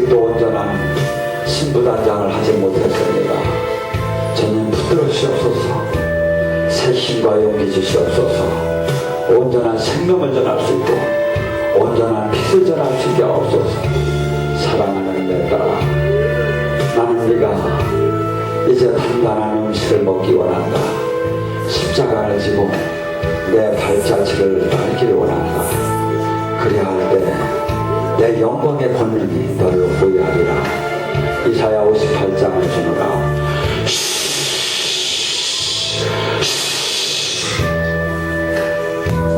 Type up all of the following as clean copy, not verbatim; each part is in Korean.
아직도 온전한 신부단장을 하지 못했습니다. 주님 붙들어 주시옵소서. 새 힘과 용기 주시옵소서. 온전한 생명을 전할 수 있고 온전한 빛을 전할 수 있게 하옵소서. 사랑하는 내 딸아, 나는 네가 이제 단단한 음식을 먹기 원한다. 십자가를 지고 내 발자취를 밟기를 원한다. 그래야 할 때 내 영광의 권능이 너를 보유하리라. 이사야 58장을 주노라.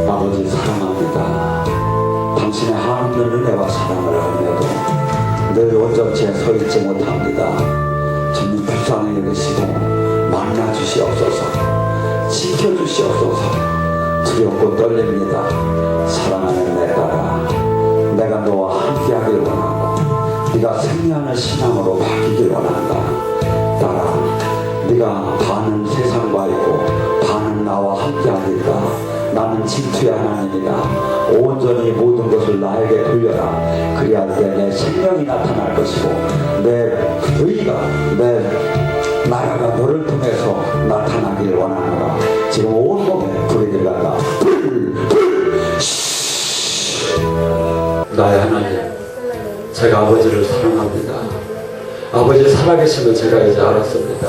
아버지 사랑합니다. 당신의 한없는 은혜와 사랑을 알며도 늘 온전치에 서 있지 못합니다. 주님 불쌍히 여기시고 만나 주시옵소서. 지켜주시옵소서. 두렵고 떨립니다. 사랑하는 내 딸아, 내가 너와 함께하길 원하고 네가 생명의 신앙으로 바뀌길 원한다. 딸아, 네가 반은 세상과 있고 반은 나와 함께하니까 나는 진투의 하나님이다. 온전히 모든 것을 나에게 돌려라. 그리할 때 내 생명이 나타날 것이고 내 의가 내 나라가 너를 통해서 나타나길 원하노라. 지금 온몸에 불이 들어간다. 나의 하나님, 제가 아버지를 사랑합니다. 아버지 살아계심을 제가 이제 알았습니다.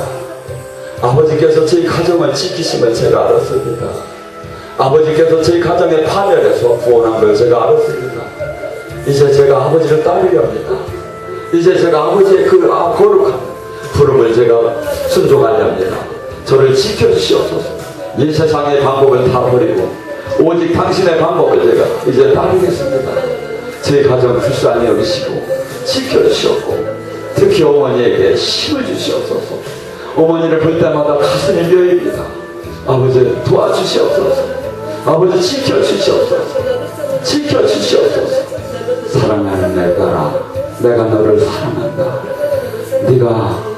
아버지께서 제 가정을 지키심을 제가 알았습니다. 아버지께서 제 가정의 파멸에서 구원한 걸 제가 알았습니다. 이제 제가 아버지를 따르려 합니다. 이제 제가 아버지의 그 거룩한 부름을 제가 순종하려 합니다. 저를 지켜주시옵소서. 이 세상의 방법을 다 버리고 오직 당신의 방법을 제가 이제 따르겠습니다. 제 가정 불쌍히 여기시고 지켜주시옵고 특히 어머니에게 힘을 주시옵소서. 어머니를 볼 때마다 가슴이 묘입니다. 아버지 도와주시옵소서. 아버지 지켜주시옵소서. 지켜주시옵소서. 사랑하는 내 딸아, 내가 너를 사랑한다. 네가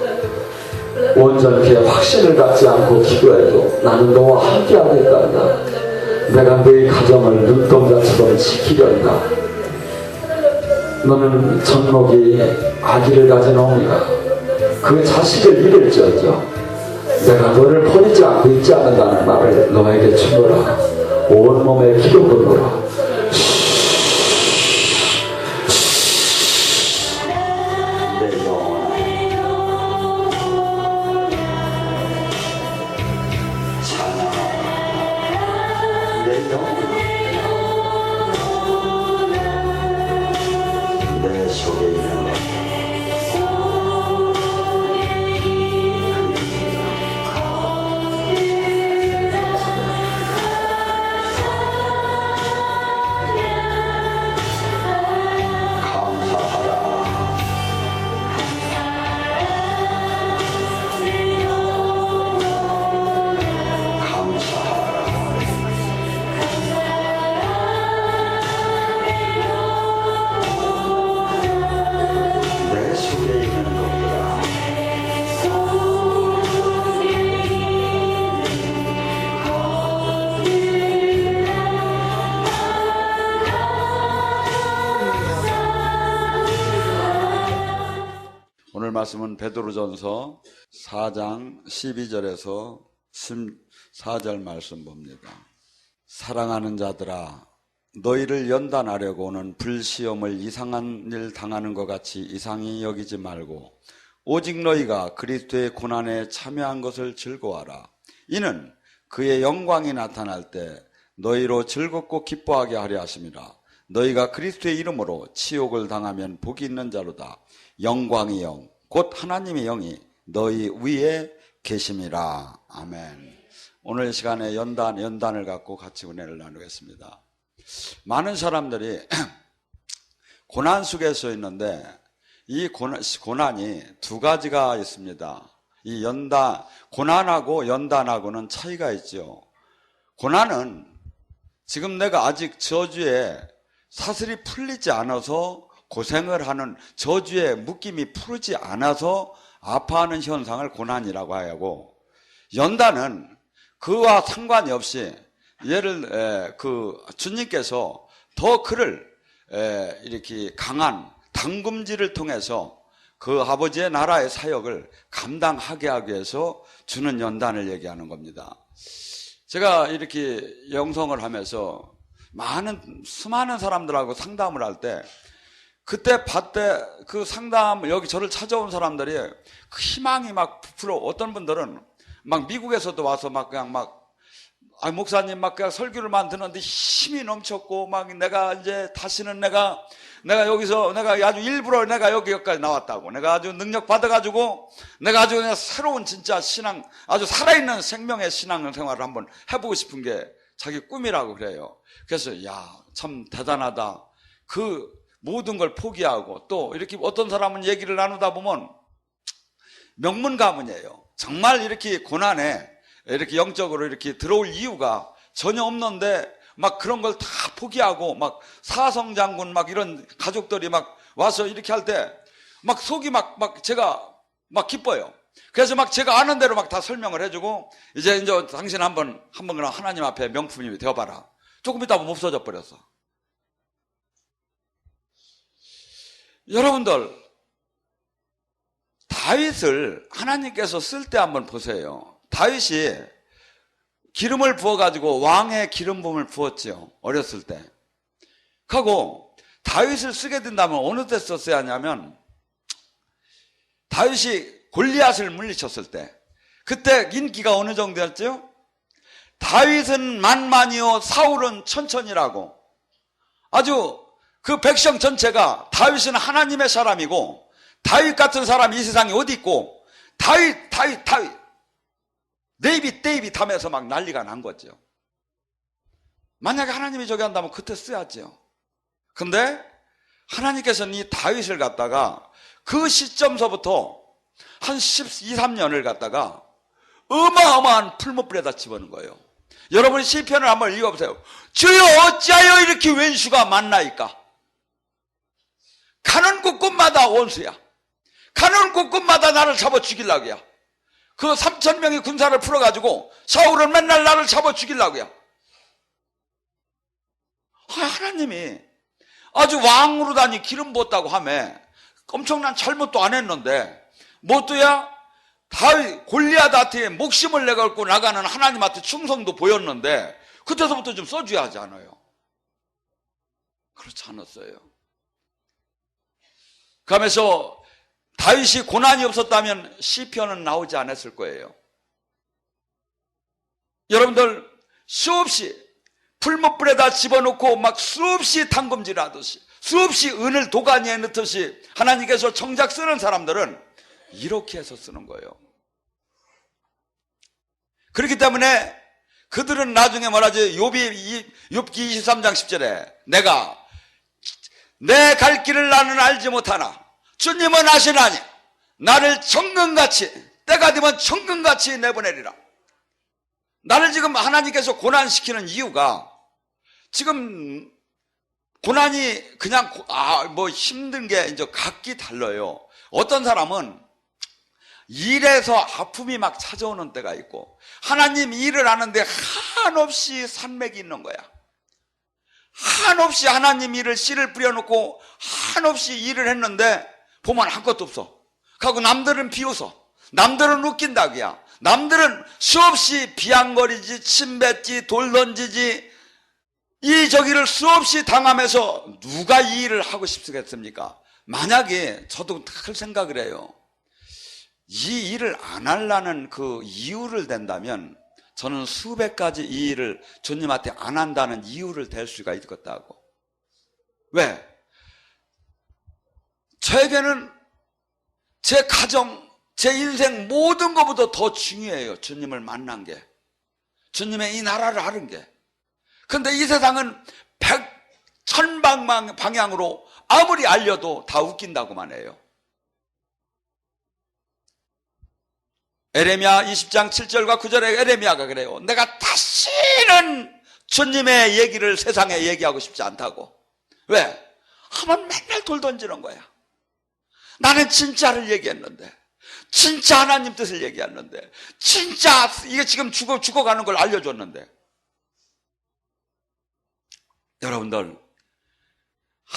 온전히 확신을 갖지 않고 기도해도 나는 너와 함께 하겠단다. 내가 너의 가정을 눈동자처럼 지키련다. 너는 젖먹이 아기를 가진 어미가 그 자식을 잃을지어져 내가 너를 버리지 않고 있지 않는다는 말을 너에게 주노라. 온몸에 기도 부르노라. 내 속에 있는 것 오늘 말씀은 베드로전서 4장 12절에서 14절 말씀 봅니다. 사랑하는 자들아, 너희를 연단하려고 오는 불시험을 이상한 일 당하는 것 같이 이상히 여기지 말고 오직 너희가 그리스도의 고난에 참여한 것을 즐거워하라. 이는 그의 영광이 나타날 때 너희로 즐겁고 기뻐하게 하려 하심이라. 너희가 그리스도의 이름으로 치욕을 당하면 복이 있는 자로다. 영광의 영, 곧 하나님의 영이 너희 위에 계심이라. 아멘. 오늘 시간에 연단을 갖고 같이 은혜를 나누겠습니다. 많은 사람들이 고난 속에서 있는데 이 고난이 두 가지가 있습니다. 이 고난하고 연단하고는 차이가 있죠. 고난은 지금 내가 아직 저주에 사슬이 풀리지 않아서 고생을 하는, 저주의 묶임이 풀리지 않아서 아파하는 현상을 고난이라고 하고, 연단은 그와 상관이 없이 주님께서 더 그를 이렇게 강한 당금질을 통해서 그 아버지의 나라의 사역을 감당하게 하기 위해서 주는 연단을 얘기하는 겁니다. 제가 이렇게 영성을 하면서 수많은 사람들하고 상담을 할 때, 그때 봤대 그 상담, 여기 저를 찾아온 사람들이 그 희망이 막 부풀어. 어떤 분들은 막 미국에서도 와서 막 그냥 목사님 막 그냥 설교를만 듣는데 힘이 넘쳤고, 막 내가 이제 다시는 내가 여기서 내가 아주 일부러 내가 여기까지 나왔다고, 내가 아주 능력 받아가지고 내가 아주 그냥 새로운 진짜 신앙, 아주 살아있는 생명의 신앙 생활을 한번 해보고 싶은 게 자기 꿈이라고 그래요. 그래서 야, 참 대단하다. 그 모든 걸 포기하고, 또 이렇게 어떤 사람은 얘기를 나누다 보면 명문 가문이에요. 정말 이렇게 고난에 이렇게 영적으로 이렇게 들어올 이유가 전혀 없는데 막 그런 걸 다 포기하고 막 사성 장군 막 이런 가족들이 막 와서 이렇게 할 때 막 속이 막 제가 막 기뻐요. 그래서 막 제가 아는 대로 막 다 설명을 해주고, 이제 당신 한번 그럼 하나님 앞에 명품이 되어봐라. 조금 있다 보면 없어져 버렸어. 여러분들, 다윗을 하나님께서 쓸 때 한번 보세요. 다윗이 기름을 부어가지고 왕의 기름 부음을 부었죠. 어렸을 때. 하고 다윗을 쓰게 된다면 어느 때 썼어야 하냐면, 다윗이 골리앗을 물리쳤을 때, 그때 인기가 어느 정도였죠? 다윗은 만만이요 사울은 천천이라고. 아주 그 백성 전체가 다윗은 하나님의 사람이고, 다윗 같은 사람이 이 세상에 어디 있고, 다윗 데이빗 하면서 막 난리가 난 거죠. 만약에 하나님이 저기 한다면 그때 써야죠. 근데 하나님께서는 이 다윗을 갖다가 그 시점서부터 한 12, 13년을 갖다가 어마어마한 풀무불에다 집어넣은 거예요. 여러분이 시편을 한번 읽어보세요. 주여 어찌하여 이렇게 왼수가 많나이까? 가는 곳곳마다 원수야. 가는 곳곳마다 나를 잡아 죽이려고야. 그 3,000명의 군사를 풀어가지고 사울은 맨날 나를 잡아 죽이려고요. 하나님이 아주 왕으로 다니 기름 부었다고 하며 엄청난 잘못도 안 했는데, 뭣도야? 다윗 골리앗한테 목숨을 내걸고 나가는 하나님한테 충성도 보였는데, 그때서부터 좀 써줘야 하지 않아요? 그렇지 않았어요. 그러면서 다윗이 고난이 없었다면 시편은 나오지 않았을 거예요. 여러분들, 수없이 풀무불에다 집어넣고 막 수없이 당금질하듯이, 수없이 은을 도가니에 넣듯이 하나님께서 정작 쓰는 사람들은 이렇게 해서 쓰는 거예요. 그렇기 때문에 그들은 나중에 말하지, 욥기 23장 10절에 내가 내 갈 길을 나는 알지 못하나 주님은 아시나니 나를 정금같이, 때가 되면 정금같이 내보내리라. 나를 지금 하나님께서 고난시키는 이유가, 지금 고난이 그냥 힘든 게 이제 각기 달라요. 어떤 사람은 일에서 아픔이 막 찾아오는 때가 있고, 하나님 일을 하는데 한없이 산맥이 있는 거야. 한없이 하나님 일을 씨를 뿌려놓고 한없이 일을 했는데 보면 아무것도 없어. 하고 남들은 비웃어. 남들은 웃긴다고야. 남들은 수없이 비양거리지, 침 뱉지, 돌 던지지, 저기를 수없이 당하면서 누가 이 일을 하고 싶겠습니까? 만약에 저도 큰 생각을 해요. 이 일을 안 하려는 그 이유를 댄다면 저는 수백 가지 이 일을 주님한테 안 한다는 이유를 댈 수가 있겠다고. 왜? 저에게는 제 가정, 제 인생 모든 것보다 더 중요해요. 주님을 만난 게, 주님의 이 나라를 하는 게. 근데 이 세상은 천방방향으로 아무리 알려도 다 웃긴다고만 해요. 에레미야 20장 7절과 9절에 에레미야가 그래요. 내가 다시는 주님의 얘기를 세상에 얘기하고 싶지 않다고. 왜? 하면 맨날 돌 던지는 거야. 나는 진짜를 얘기했는데, 진짜 하나님 뜻을 얘기했는데, 진짜 이게 지금 죽어가는 걸 알려줬는데. 여러분들,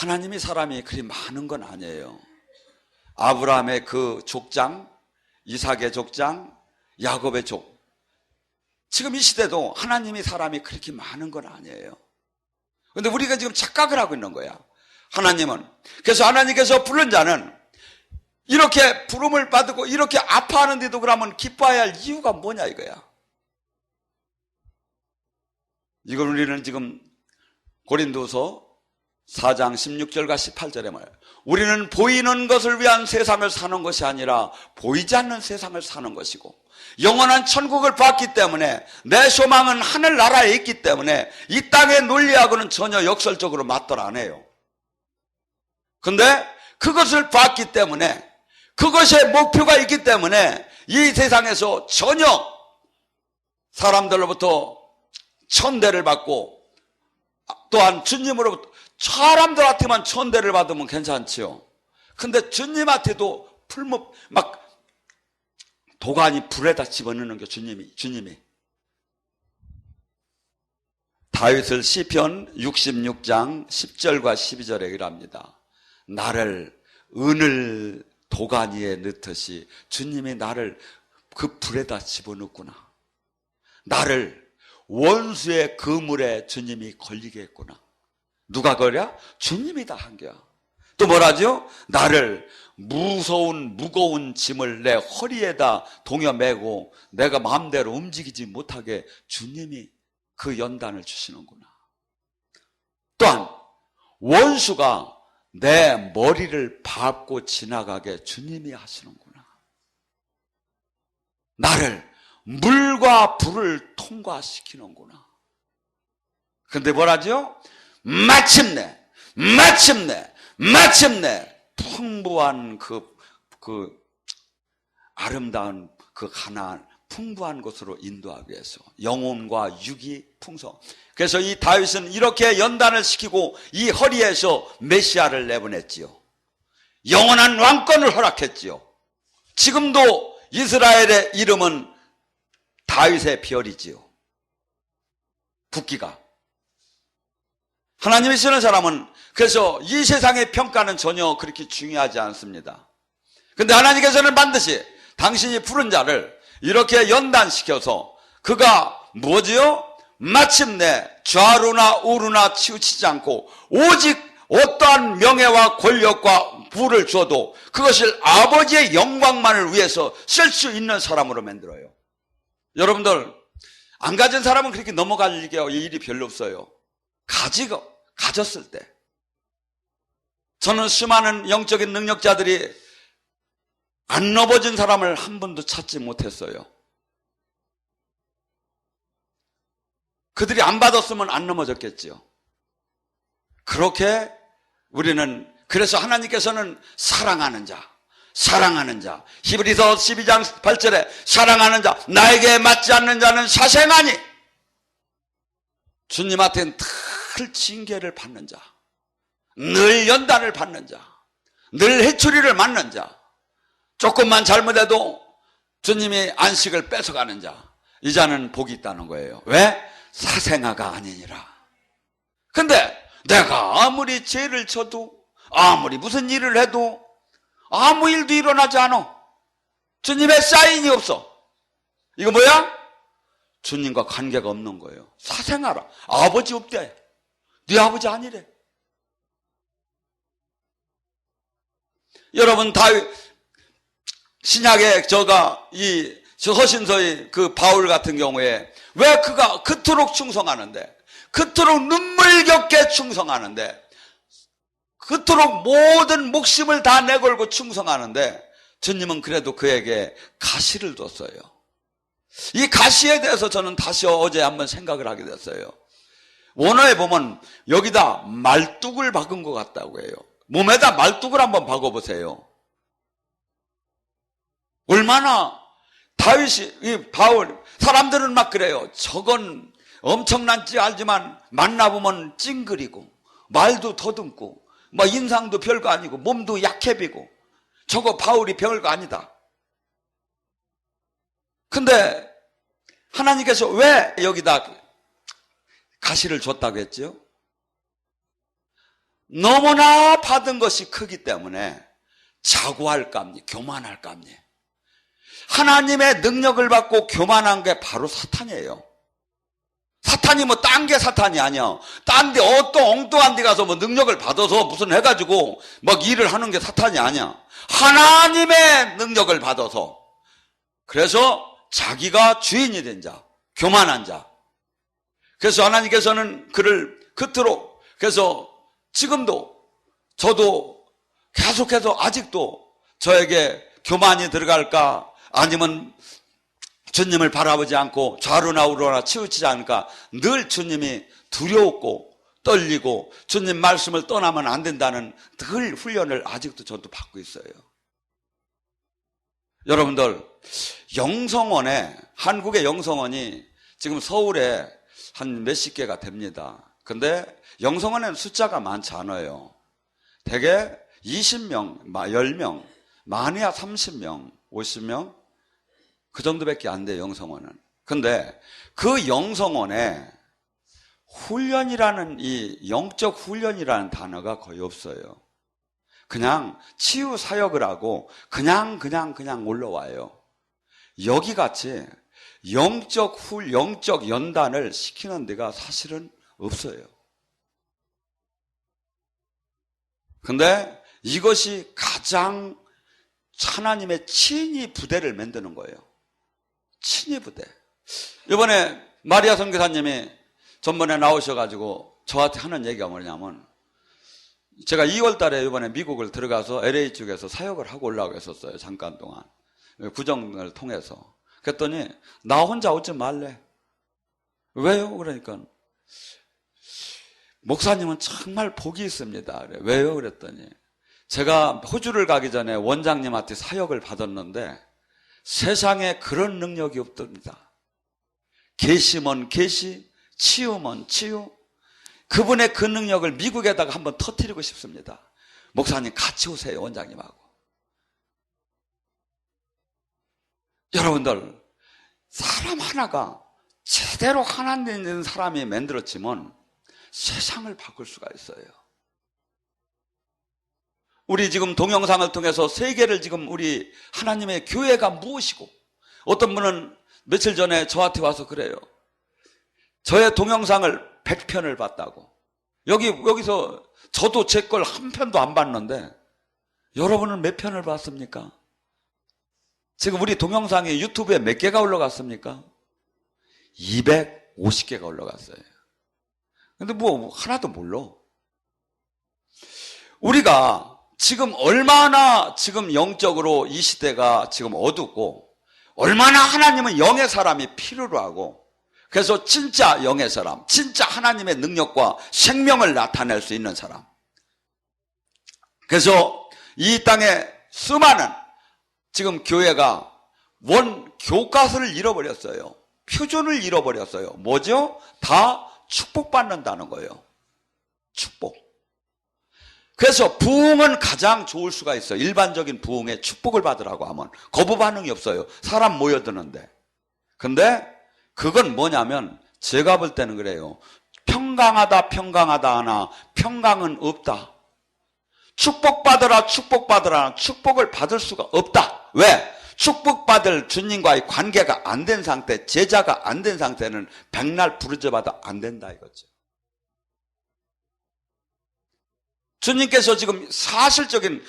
하나님이 사람이 그리 많은 건 아니에요. 아브라함의 그 족장, 이삭의 족장, 야곱의 족. 지금 이 시대도 하나님이 사람이 그렇게 많은 건 아니에요. 근데 우리가 지금 착각을 하고 있는 거야. 하나님은. 그래서 하나님께서 부른 자는 이렇게 부름을 받고 이렇게 아파하는데도 그러면 기뻐해야 할 이유가 뭐냐 이거야. 이걸 우리는 지금 고린도서 4장 16절과 18절에 말해요. 우리는 보이는 것을 위한 세상을 사는 것이 아니라 보이지 않는 세상을 사는 것이고 영원한 천국을 봤기 때문에 내 소망은 하늘나라에 있기 때문에 이 땅의 논리하고는 전혀 역설적으로 맞돌 안 해요. 근데 그것을 봤기 때문에 그것에 목표가 있기 때문에 이 세상에서 전혀 사람들로부터 천대를 받고 또한 주님으로부터 사람들한테만 천대를 받으면 괜찮지요. 근데 주님한테도 막 도가니 불에다 집어넣는 게 주님이. 다윗을 시편 66장 10절과 12절에 이랍니다. 나를 은을 도가니에 넣듯이 주님이 나를 그 불에다 집어넣구나. 나를 원수의 그물에 주님이 걸리게 했구나. 누가 걸려? 주님이 다 한 거야. 또 뭐라죠? 나를 무거운 짐을 내 허리에다 동여 매고 내가 마음대로 움직이지 못하게 주님이 그 연단을 주시는구나. 또한 원수가 내 머리를 밟고 지나가게 주님이 하시는구나. 나를 물과 불을 통과시키는구나. 근데 뭐라죠? 마침내 풍부한 그 아름다운 그 가나안 풍부한 곳으로 인도하기 위해서 영혼과 육이 풍성. 그래서 이 다윗은 이렇게 연단을 시키고 이 허리에서 메시아를 내보냈지요. 영원한 왕권을 허락했지요. 지금도 이스라엘의 이름은 다윗의 별이지요. 붓기가. 하나님이 쓰는 사람은 그래서 이 세상의 평가는 전혀 그렇게 중요하지 않습니다. 근데 하나님께서는 반드시 당신이 부른 자를 이렇게 연단시켜서 그가 뭐지요? 마침내 좌루나 우루나 치우치지 않고 오직 어떠한 명예와 권력과 부를 줘도 그것을 아버지의 영광만을 위해서 쓸 수 있는 사람으로 만들어요. 여러분들 안 가진 사람은 그렇게 넘어갈 일이 별로 없어요. 가졌을 때. 저는 수많은 영적인 능력자들이 안 넘어진 사람을 한 번도 찾지 못했어요. 그들이 안 받았으면 안 넘어졌겠지요. 그렇게 우리는 그래서 하나님께서는 사랑하는 자 히브리서 12장 8절에 사랑하는 자 나에게 맞지 않는 자는 사생하니 주님한테는 늘 징계를 받는 자, 늘 연단을 받는 자, 늘 해초리를 맞는 자, 조금만 잘못해도 주님이 안식을 뺏어가는 자, 이 자는 복이 있다는 거예요. 왜? 사생아가 아니니라. 근데 내가 아무리 죄를 쳐도 아무리 무슨 일을 해도 아무 일도 일어나지 않아. 주님의 사인이 없어. 이거 뭐야? 주님과 관계가 없는 거예요. 사생아라. 아버지 없대. 네 아버지 아니래. 여러분 다윗 신약의 저 허신서의 그 바울 같은 경우에 왜 그가 그토록 충성하는데 그토록 눈물겹게 충성하는데 그토록 모든 목숨을 다 내걸고 충성하는데 주님은 그래도 그에게 가시를 뒀어요. 이 가시에 대해서 저는 다시 어제 한번 생각을 하게 됐어요. 원어에 보면 여기다 말뚝을 박은 것 같다고 해요. 몸에다 말뚝을 한번 박아보세요. 얼마나 다윗이, 바울, 사람들은 막 그래요. 저건 엄청난지 알지만 만나보면 찡그리고 말도 더듬고 막 인상도 별거 아니고 몸도 약해 비고 저거 바울이 별거 아니다. 근데 하나님께서 왜 여기다 가시를 줬다고 했죠? 너무나 받은 것이 크기 때문에 자고할까합니 교만할까합니 하나님의 능력을 받고 교만한 게 바로 사탄이에요. 사탄이 뭐 딴 게 사탄이 아니야. 딴 데 어떤 엉뚱한 데 가서 뭐 능력을 받아서 무슨 해가지고 막 일을 하는 게 사탄이 아니야. 하나님의 능력을 받아서. 그래서 자기가 주인이 된 자, 교만한 자. 그래서 하나님께서는 그를 그토록, 그래서 지금도 저도 계속해서 아직도 저에게 교만이 들어갈까 아니면 주님을 바라보지 않고 좌로나 우로나 치우치지 않을까 늘 주님이 두려웠고 떨리고 주님 말씀을 떠나면 안 된다는 늘 훈련을 아직도 저도 받고 있어요. 여러분들 영성원에 한국의 영성원이 지금 서울에 한 몇십 개가 됩니다. 근데 영성원에는 숫자가 많지 않아요. 대개 20명, 10명, 많이야 30명, 50명 그 정도밖에 안 돼요, 영성원은. 근데 그 영성원에 훈련이라는 이 영적 훈련이라는 단어가 거의 없어요. 그냥 치유 사역을 하고 그냥 올라와요. 여기같이 영적 연단을 시키는 데가 사실은 없어요. 근데 이것이 가장 하나님의 친히 부대를 만드는 거예요. 친히 부대. 이번에 마리아 선교사님이 전번에 나오셔가지고 저한테 하는 얘기가 뭐냐면 제가 2월 달에 이번에 미국을 들어가서 LA 쪽에서 사역을 하고 올라오고 했었어요. 잠깐 동안. 구정을 통해서. 그랬더니 나 혼자 오지 말래. 왜요? 그러니까 목사님은 정말 복이 있습니다. 그래. 왜요? 그랬더니 제가 호주를 가기 전에 원장님한테 사역을 받았는데 세상에 그런 능력이 없답니다. 계시면 계시, 치유면 치유. 그분의 그 능력을 미국에다가 한번 터뜨리고 싶습니다. 목사님 같이 오세요, 원장님하고. 여러분들, 사람 하나가 제대로 하나님 있는 사람이 만들어지면 세상을 바꿀 수가 있어요. 우리 지금 동영상을 통해서 세계를 지금 우리 하나님의 교회가 무엇이고, 어떤 분은 며칠 전에 저한테 와서 그래요. 저의 동영상을 100편을 봤다고. 여기서 저도 제 걸 한 편도 안 봤는데 여러분은 몇 편을 봤습니까? 지금 우리 동영상이 유튜브에 몇 개가 올라갔습니까? 250개가 올라갔어요. 근데 뭐 하나도 몰라. 우리가 지금 얼마나 지금 영적으로 이 시대가 지금 어둡고 얼마나 하나님은 영의 사람이 필요로 하고, 그래서 진짜 영의 사람, 진짜 하나님의 능력과 생명을 나타낼 수 있는 사람. 그래서 이 땅에 수많은 지금 교회가 원 교과서를 잃어버렸어요. 표준을 잃어버렸어요. 뭐죠? 다 축복받는다는 거예요. 축복. 그래서 부흥은 가장 좋을 수가 있어요. 일반적인 부흥에 축복을 받으라고 하면 거부 반응이 없어요. 사람 모여드는데. 근데 그건 뭐냐면 제가 볼 때는 그래요. 평강하다 하나 평강은 없다. 축복받으라 축복을 받을 수가 없다. 왜? 축복받을 주님과의 관계가 안 된 상태, 제자가 안 된 상태는 백날 부르짖어봐도 안 된다 이거죠. 주님께서 지금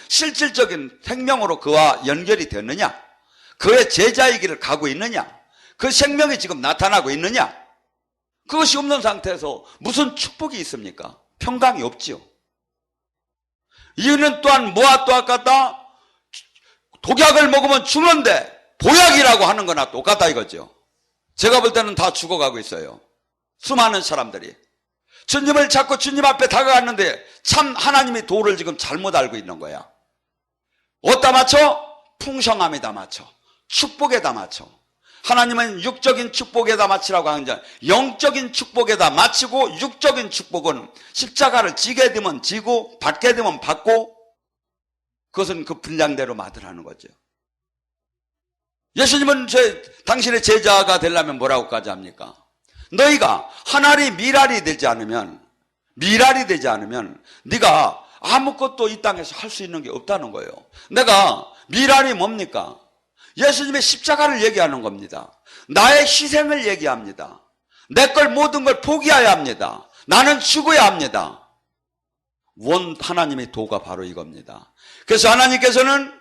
실질적인 생명으로 그와 연결이 됐느냐? 그의 제자의 길을 가고 있느냐? 그 생명이 지금 나타나고 있느냐? 그것이 없는 상태에서 무슨 축복이 있습니까? 평강이 없지요. 이유는 또한 뭐와 똑같다? 독약을 먹으면 죽는데 보약이라고 하는 거나 똑같다 이거죠. 제가 볼 때는 다 죽어가고 있어요. 수많은 사람들이. 주님을 찾고 주님 앞에 다가갔는데 참 하나님의 도를 지금 잘못 알고 있는 거야. 어디다 맞춰? 풍성함에다 맞춰. 축복에다 맞춰. 하나님은 육적인 축복에다 맞추라고 하는데 영적인 축복에다 맞추고, 육적인 축복은 십자가를 지게 되면 지고 받게 되면 받고, 그것은 그 분량대로 받으라는 거죠. 예수님은 당신의 제자가 되려면 뭐라고까지 합니까? 너희가 한 알이 밀알이 되지 않으면 미랄이 되지 않으면 네가 아무것도 이 땅에서 할 수 있는 게 없다는 거예요. 내가 미랄이 뭡니까? 예수님의 십자가를 얘기하는 겁니다. 나의 희생을 얘기합니다. 내 걸 모든 걸 포기해야 합니다. 나는 죽어야 합니다. 원 하나님의 도가 바로 이겁니다. 그래서 하나님께서는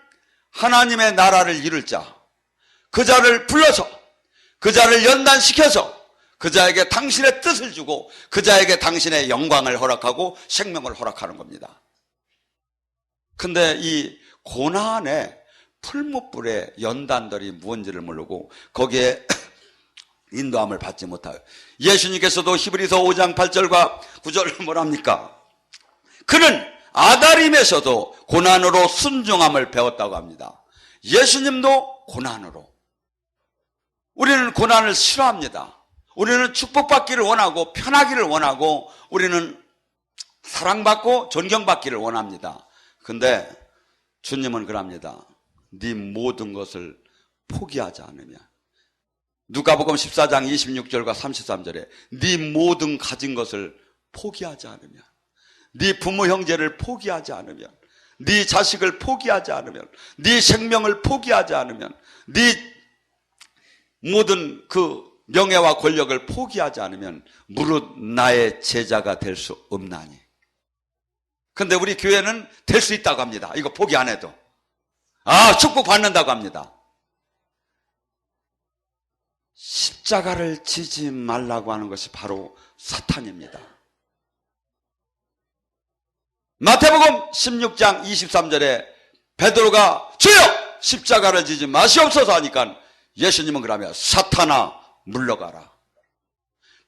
하나님의 나라를 이룰 자, 그 자를 불러서 그 자를 연단시켜서 그 자에게 당신의 뜻을 주고 그 자에게 당신의 영광을 허락하고 생명을 허락하는 겁니다. 근데 이 고난의 풀무불의 연단들이 무언지를 모르고 거기에 인도함을 받지 못하여 예수님께서도 히브리서 5장 8절과 9절을 뭐랍니까? 그는 아다림에서도 고난으로 순종함을 배웠다고 합니다. 예수님도 고난으로. 우리는 고난을 싫어합니다. 우리는 축복받기를 원하고 편하기를 원하고 우리는 사랑받고 존경받기를 원합니다. 근데 주님은 그럽니다. 네 모든 것을 포기하지 않으면, 누가복음 14장 26절과 33절에 네 모든 가진 것을 포기하지 않으면, 네 부모 형제를 포기하지 않으면, 네 자식을 포기하지 않으면, 네 생명을 포기하지 않으면, 네 모든 그 명예와 권력을 포기하지 않으면 무릇 나의 제자가 될 수 없나니. 근데 우리 교회는 될 수 있다고 합니다. 이거 포기 안 해도. 축복 받는다고 합니다. 십자가를 지지 말라고 하는 것이 바로 사탄입니다. 마태복음 16장 23절에 베드로가 주여 십자가를 지지 마시옵소서 하니까 예수님은 그러면 사탄아 물러가라.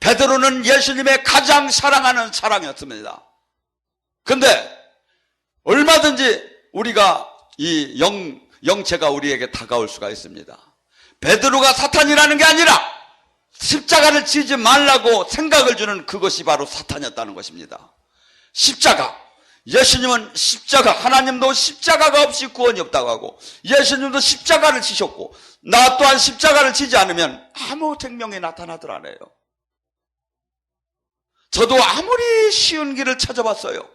베드로는 예수님의 가장 사랑하는 사랑이었습니다. 근데 얼마든지 우리가 이 영체가 우리에게 다가올 수가 있습니다. 베드로가 사탄이라는 게 아니라 십자가를 지지 말라고 생각을 주는 그것이 바로 사탄이었다는 것입니다. 십자가. 예수님은 십자가, 하나님도 십자가가 없이 구원이 없다고 하고 예수님도 십자가를 지셨고 나 또한 십자가를 지지 않으면 아무 생명이 나타나들 않아요. 저도 아무리 쉬운 길을 찾아봤어요.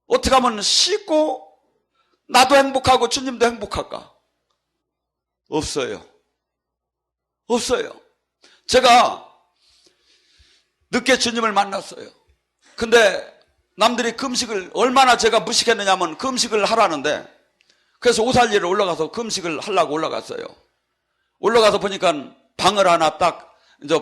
어떻게 하면 쉽고 나도 행복하고 주님도 행복할까? 없어요. 없어요. 제가 늦게 주님을 만났어요. 근데 남들이 금식을 얼마나 제가 무식했느냐면 금식을 하라는데 그래서 오살리를 올라가서 금식을 하려고 올라갔어요. 올라가서 보니까 방을 하나 딱 이제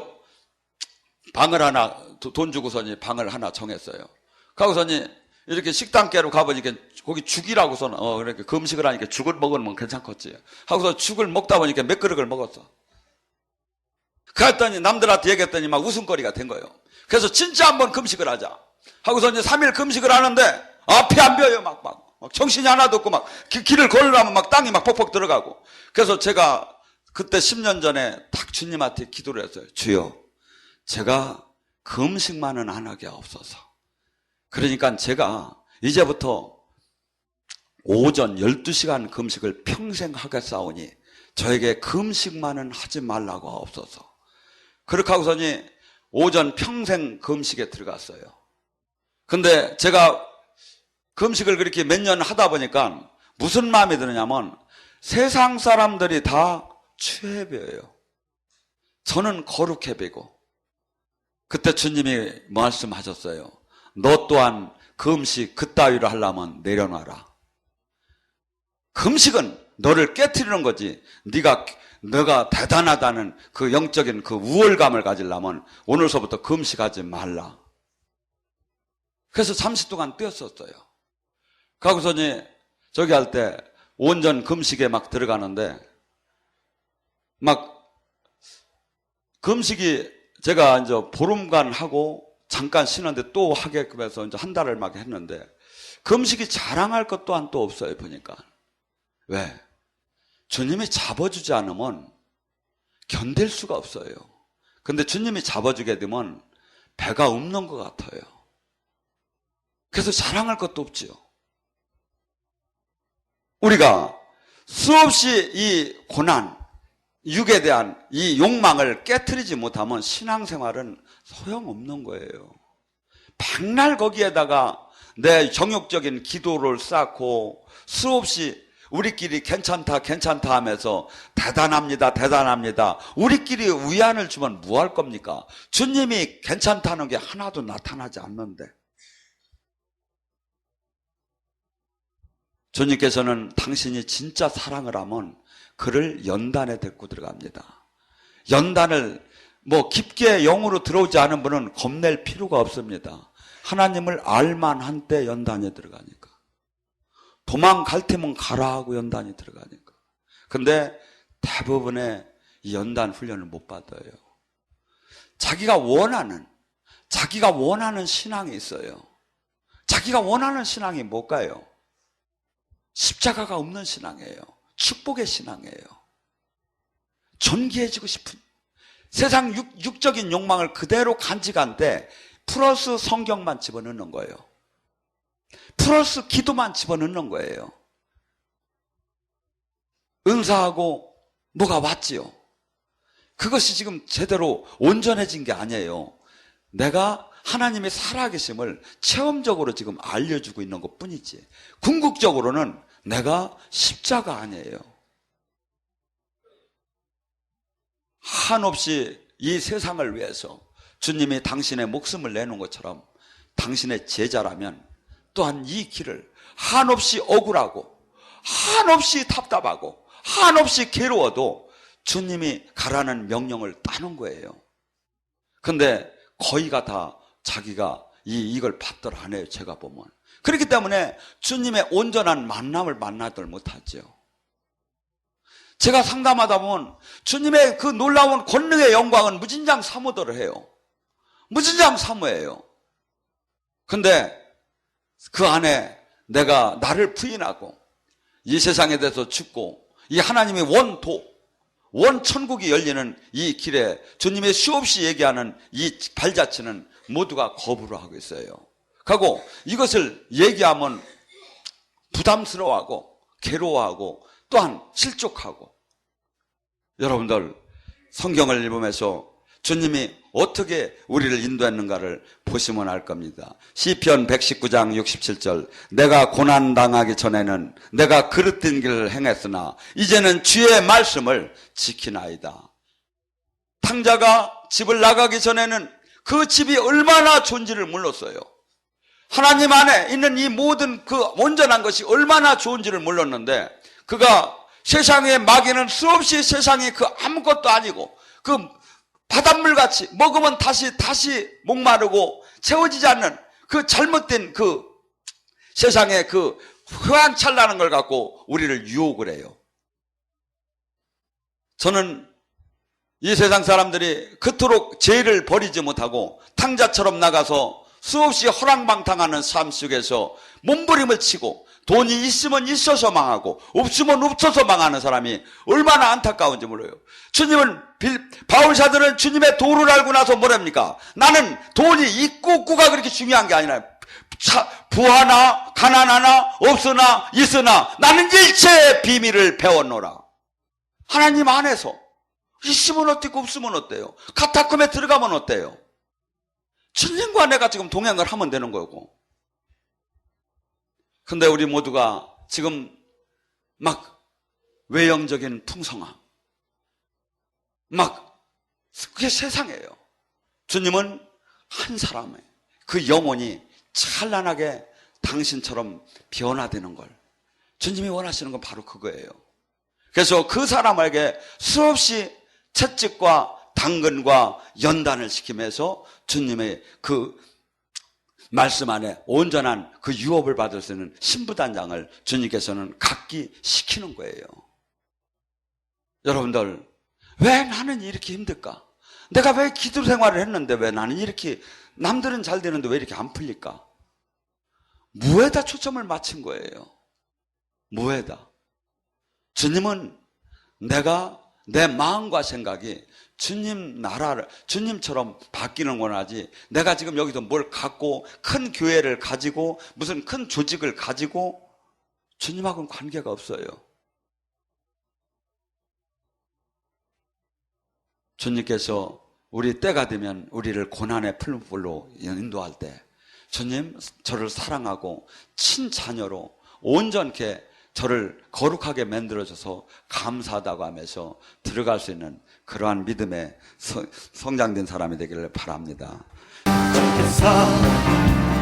방을 하나 돈 주고서니 방을 하나 정했어요. 가고서니 이렇게 식당께로 가보니까 거기 죽이라고서는 그렇게 금식을 하니까 죽을 먹으면 괜찮겠지 하고서 죽을 먹다 보니까 몇 그릇을 먹었어. 그랬더니 남들한테 얘기했더니 막 웃음거리가 된 거예요. 그래서 진짜 한번 금식을 하자 하고서 이제 3일 금식을 하는데 앞이 안 벼요. 막 정신이 하나도 없고 막 길을 걸으려면 막 땅이 막 퍽퍽 들어가고. 그래서 제가 그때 10년 전에 딱 주님한테 기도를 했어요. 주여, 제가 금식만은 안 하게 하옵소서. 그러니까 제가 이제부터 오전 12시간 금식을 평생 하겠사오니 저에게 금식만은 하지 말라고 하옵소서. 그렇게 하고서니 오전 평생 금식에 들어갔어요. 근데 제가 금식을 그렇게 몇 년 하다 보니까 무슨 마음이 드느냐면 세상 사람들이 다 추해 보여요. 저는 거룩해 보이고. 그때 주님이 말씀하셨어요. 너 또한 금식 그따위로 하려면 내려놔라. 금식은 너를 깨트리는 거지. 너가 대단하다는 그 영적인 그 우월감을 가지려면 오늘서부터 금식하지 말라. 그래서 30동안 뛰었었어요. 가고서니 저기 할 때 온전 금식에 막 들어가는데 막 금식이 제가 이제 보름간 하고 잠깐 쉬는데 또 하게끔 해서 이제 한 달을 막 했는데 금식이 자랑할 것 또한 또 없어요. 보니까. 왜? 주님이 잡아주지 않으면 견딜 수가 없어요. 근데 주님이 잡아주게 되면 배가 없는 것 같아요. 그래서 자랑할 것도 없지요. 우리가 수없이 이 고난, 육에 대한 이 욕망을 깨트리지 못하면 신앙생활은 소용없는 거예요. 백날 거기에다가 내 정욕적인 기도를 쌓고 수없이 우리끼리 괜찮다 괜찮다 하면서 대단합니다 대단합니다. 우리끼리 위안을 주면 뭐 할 겁니까? 주님이 괜찮다는 게 하나도 나타나지 않는데. 주님께서는 당신이 진짜 사랑을 하면 그를 연단에 데리고 들어갑니다. 연단을 깊게 영으로 들어오지 않은 분은 겁낼 필요가 없습니다. 하나님을 알만한 때 연단에 들어가니까. 도망갈 테면 가라 하고 연단이 들어가니까. 근데 대부분의 이 연단 훈련을 못 받아요. 자기가 원하는 신앙이 있어요. 자기가 원하는 신앙이 뭘까요? 십자가가 없는 신앙이에요. 축복의 신앙이에요. 존귀해지고 싶은 세상 육적인 욕망을 그대로 간직한 때 플러스 성경만 집어넣는 거예요. 플러스 기도만 집어넣는 거예요. 은사하고 뭐가 왔지요. 그것이 지금 제대로 온전해진 게 아니에요. 내가 하나님의 살아계심을 체험적으로 지금 알려주고 있는 것 뿐이지, 궁극적으로는 내가 십자가 아니에요. 한없이 이 세상을 위해서 주님이 당신의 목숨을 내놓은 것처럼 당신의 제자라면 또한 이 길을 한없이 억울하고 한없이 답답하고 한없이 괴로워도 주님이 가라는 명령을 따는 거예요. 근데 거의가 다 자기가 이걸 받들 안 해요. 제가 보면. 그렇기 때문에 주님의 온전한 만남을 만나들 못하죠. 제가 상담하다 보면 주님의 그 놀라운 권능의 영광은 무진장 사모들을 해요. 무진장 사모해요. 근데 그 안에 내가 나를 부인하고 이 세상에 대해서 죽고 이 하나님의 원천국이 열리는 이 길에 주님의 수없이 얘기하는 이 발자취는 모두가 거부를 하고 있어요. 그리고 이것을 얘기하면 부담스러워하고 괴로워하고 또한 실족하고. 여러분들 성경을 읽으면서 주님이 어떻게 우리를 인도했는가를 보시면 알 겁니다. 시편 119장 67절, 내가 고난당하기 전에는 내가 그릇된 길을 행했으나 이제는 주의 말씀을 지키나이다. 탕자가 집을 나가기 전에는 그 집이 얼마나 좋은지를 몰랐어요. 하나님 안에 있는 이 모든 그 온전한 것이 얼마나 좋은지를 몰랐는데, 그가 세상의 마귀는 수없이 세상이 그 아무것도 아니고 그 바닷물같이 먹으면 다시 목마르고 채워지지 않는 그 잘못된 그 세상의 그 휘황찬란한 걸 갖고 우리를 유혹을 해요. 저는 이 세상 사람들이 그토록 죄를 버리지 못하고 탕자처럼 나가서 수없이 허랑방탕하는 삶 속에서 몸부림을 치고 돈이 있으면 있어서 망하고 없으면 없어서 망하는 사람이 얼마나 안타까운지 몰라요. 바울사들은 주님의 도를 알고 나서 뭐랍니까? 나는 돈이 있고 없고가 그렇게 중요한 게 아니라 부하나 가난하나 없으나 있으나 나는 일체의 비밀을 배웠노라. 하나님 안에서 있으면 어떻고 없으면 어때요? 카타콤에 들어가면 어때요? 주님과 내가 지금 동행을 하면 되는 거고. 근데 우리 모두가 지금 막 외형적인 풍성함, 막 그게 세상이에요. 주님은 한 사람의 그 영혼이 찬란하게 당신처럼 변화되는 걸 주님이 원하시는 건 바로 그거예요. 그래서 그 사람에게 수없이 채찍과 당근과 연단을 시키면서 주님의 그 말씀 안에 온전한 그 유업을 받을 수 있는 신부단장을 주님께서는 갖기 시키는 거예요. 여러분들, 왜 나는 이렇게 힘들까? 내가 왜 기도 생활을 했는데 왜 나는 이렇게, 남들은 잘 되는데 왜 이렇게 안 풀릴까? 무에다 초점을 맞춘 거예요. 무에다. 주님은 내가 내 마음과 생각이 주님 나라를, 주님처럼 바뀌는 건 하지, 내가 지금 여기서 뭘 갖고, 큰 교회를 가지고, 무슨 큰 조직을 가지고, 주님하고는 관계가 없어요. 주님께서 우리 때가 되면 우리를 고난의 풀무불로 인도할 때, 주님 저를 사랑하고 친자녀로 온전케 저를 거룩하게 만들어줘서 감사하다고 하면서 들어갈 수 있는 그러한 믿음의 성장된 사람이 되기를 바랍니다. 주께서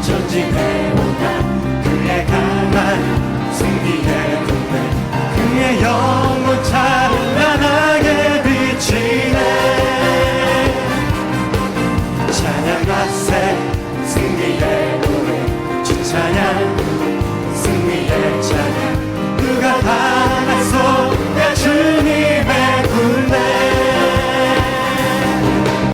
전진해오다 그의 강한 승리의 군대 그의 영혼 찬란하게 비치네. 찬양하세 승리의 노래 주 찬양